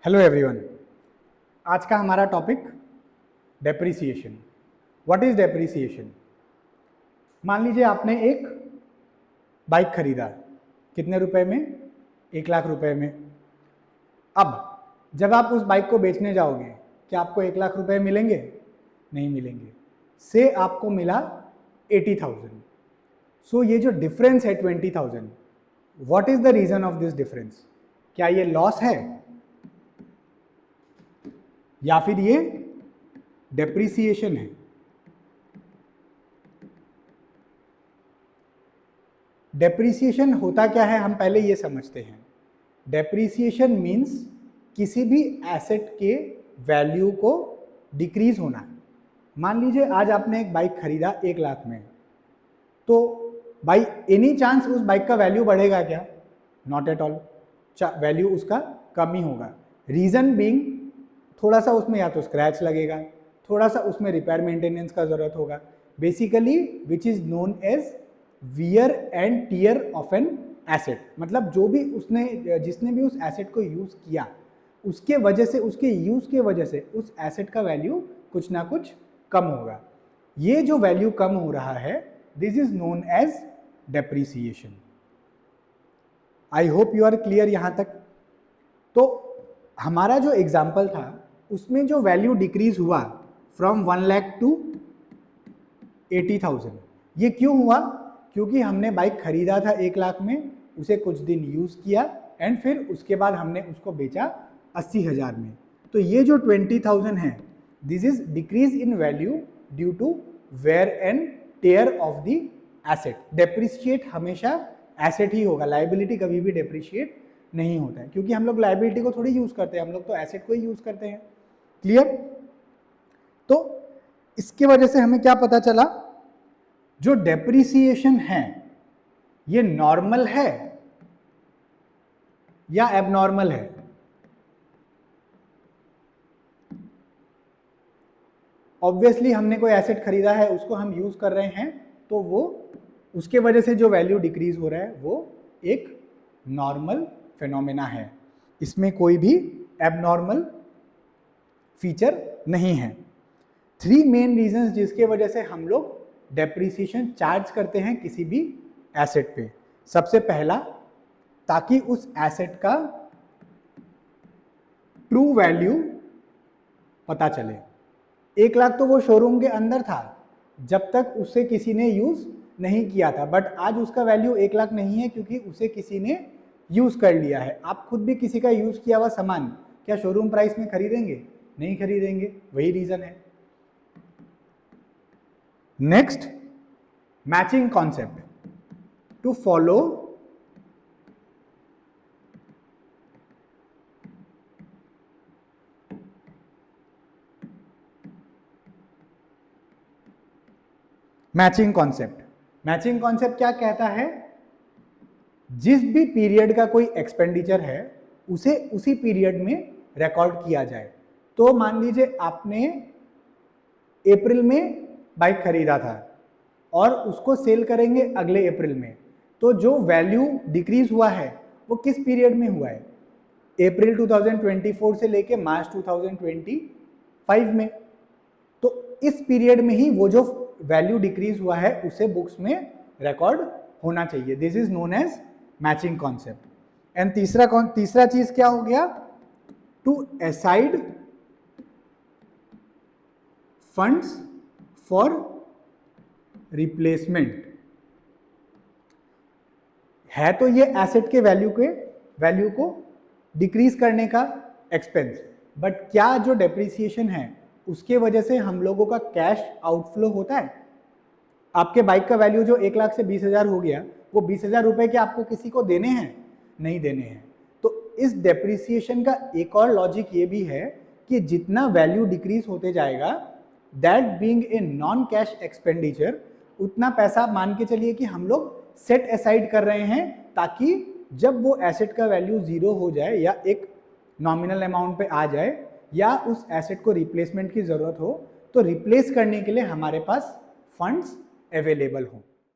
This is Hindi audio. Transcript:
हेलो एवरीवन, आज का हमारा topic depreciation. What is depreciation? मान लीजिए आपने एक बाइक खरीदा, कितने रुपए में? 1,00,000 रुपए में। अब जब आप उस बाइक को बेचने जाओगे, क्या आपको 1,00,000 रुपए मिलेंगे? नहीं मिलेंगे। से आपको मिला 80,000। सो ये जो डिफरेंस है 20,000, what is the reason of this difference? क्या ये लॉस है या फिर ये डेप्रिसिएशन है? डेप्रिसिएशन होता क्या है, हम पहले ये समझते हैं। डेप्रिसिएशन मीन्स किसी भी एसेट के वैल्यू को डिक्रीज होना। मान लीजिए आज आपने एक बाइक खरीदा 1,00,000 में, तो बाई एनी चांस उस बाइक का वैल्यू बढ़ेगा क्या? नॉट एट ऑल, वैल्यू उसका कम ही होगा। रीजन बीइंग, थोड़ा सा उसमें या तो स्क्रैच लगेगा, थोड़ा सा उसमें रिपेयर मेंटेनेंस का जरूरत होगा, basically which is known as wear and tear of an asset. मतलब जो भी जिसने भी उस एसेट को यूज किया, उसके वजह से, उसके यूज के वजह से उस एसेट का वैल्यू कुछ ना कुछ कम होगा। ये जो वैल्यू कम हो रहा है, this is known as depreciation. I hope you are clear यहां तक। तो हमारा जो एग्जाम्पल था उसमें जो वैल्यू डिक्रीज हुआ फ्रॉम 1,00,000 टू 80,000, ये क्यों हुआ? क्योंकि हमने बाइक खरीदा था 1,00,000 में, उसे कुछ दिन यूज किया एंड फिर उसके बाद हमने उसको बेचा 80,000 में। तो ये जो 20,000 है, this is decrease in value due to wear and tear of the asset. Depreciate हमेशा एसेट ही होगा, लायबिलिटी कभी भी डेप्रिशिएट नहीं होता है, क्योंकि हम लोग लायबिलिटी को थोड़ी यूज करते हैं, हम लोग तो एसेट को ही यूज करते हैं। क्लियर? तो इसके वजह से हमें क्या पता चला? जो डेप्रिसिएशन है ये नॉर्मल है या एबनॉर्मल है? ऑब्वियसली हमने कोई एसेट खरीदा है, उसको हम यूज कर रहे हैं, तो वो उसके वजह से जो वैल्यू डिक्रीज हो रहा है वो एक नॉर्मल फिनोमेना है, इसमें कोई भी एबनॉर्मल फीचर नहीं है। 3 मेन रीजंस जिसके वजह से हम लोग डेप्रिसिएशन चार्ज करते हैं किसी भी एसेट पे। सबसे पहला, ताकि उस एसेट का ट्रू वैल्यू पता चले। 1,00,000 तो वो शोरूम के अंदर था जब तक उसे किसी ने यूज नहीं किया था, बट आज उसका वैल्यू 1,00,000 नहीं है क्योंकि उसे किसी ने यूज कर लिया है। आप खुद भी किसी का यूज किया हुआ सामान क्या शोरूम प्राइस में खरीदेंगे? नहीं खरीदेंगे, वही रीजन है। Next, matching concept. To follow matching concept. Matching concept क्या कहता है? जिस भी पीरियड का कोई एक्सपेंडिचर है उसे उसी पीरियड में रिकॉर्ड किया जाए। तो मान लीजिए आपने अप्रैल में बाइक खरीदा था और उसको सेल करेंगे अगले अप्रैल में, तो जो वैल्यू डिक्रीज हुआ है वो किस पीरियड में हुआ है? अप्रैल 2024 से लेके मार्च 2025 में। तो इस पीरियड में ही वो जो वैल्यू डिक्रीज हुआ है उसे बुक्स में रिकॉर्ड होना चाहिए। This is known as matching concept. And तीसरा चीज क्या हो गया? To aside funds for replacement. है तो ये एसेट के वैल्यू को डिक्रीज करने का एक्सपेंस, बट क्या जो डेप्रिसिएशन है उसके वजह से हम लोगों का कैश आउटफ्लो होता है? आपके बाइक का वैल्यू जो 1,00,000 से 20,000 हो गया, वो 20,000 रुपए के आपको किसी को देने हैं? नहीं देने हैं। तो इस डेप्रिसिएशन का एक और लॉजिक ये भी है कि जितना वैल्यू डिक्रीज होते जाएगा, that being a non cash expenditure, उतना पैसा मान के चलिए कि हम लोग सेट असाइड कर रहे हैं, ताकि जब वो एसेट का वैल्यू 0 हो जाए या एक नॉमिनल अमाउंट पे आ जाए या उस एसेट को रिप्लेसमेंट की जरूरत हो, तो रिप्लेस करने के लिए हमारे पास फंड्स अवेलेबल हो।